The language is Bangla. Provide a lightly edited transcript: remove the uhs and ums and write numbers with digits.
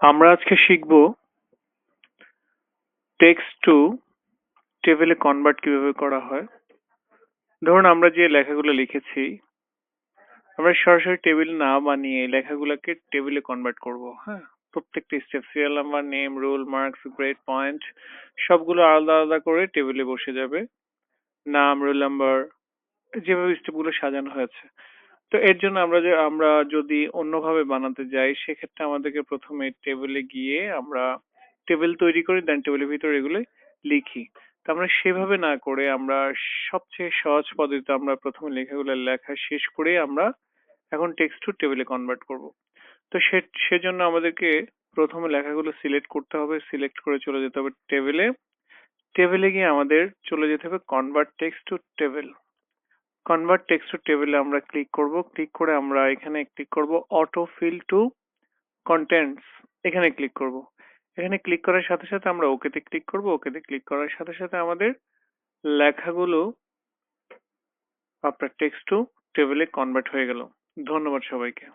আমরা আজকে শিখব টেক্সট টু টেবিলে কনভার্ট কিভাবে করা হয়। ধরুন আমরা যে লেখাগুলো লিখেছি আমরা সরাসরি টেবিল না বানিয়ে লেখাগুলোকে টেবিলে কনভার্ট করব। হ্যাঁ, প্রত্যেকটা step, serial number, name, roll, marks, grade, point সবগুলো আলাদা আলাদা করে টেবিলে বসে যাবে। নাম, রোল নাম্বার, যেভাবে স্টেপগুলো সাজানো হয়েছে। তো এর জন্য আমরা যদি অন্যভাবে বানাতে যাই সেক্ষেত্রে আমাদেরকে প্রথমে টেবিলে গিয়ে আমরা টেবিল তৈরি করি, দেন টেবিলের ভিতরে এগুলো লিখি। তো আমরা সেভাবে না করে আমরা সবচেয়ে সহজ পদ্ধতিতে আমরা প্রথমে লেখাগুলো লেখা শেষ করে আমরা এখন টেক্সট টু টেবিলে কনভার্ট করব। তো সেজন্য আমাদেরকে প্রথমে লেখাগুলো সিলেক্ট করতে হবে, সিলেক্ট করে চলে যেতে হবে টেবিলে। টেবিলে গিয়ে আমাদের চলে যেতে হবে convert text to table. Convert text to টেবিলে আমরা ক্লিক করব, ক্লিক করে আমরা এখানে ক্লিক করব অটো ফিল টু কন্টেন্টস, এখানে ক্লিক করব। এখানে ক্লিক করার সাথে সাথে আমরা ওকেতে ক্লিক করব, ওকেতে ক্লিক করার সাথে সাথে আমাদের লেখাগুলো আপনার টেক্সট টু টেবিলে কনভার্ট হয়ে গেল। ধন্যবাদ সবাইকে।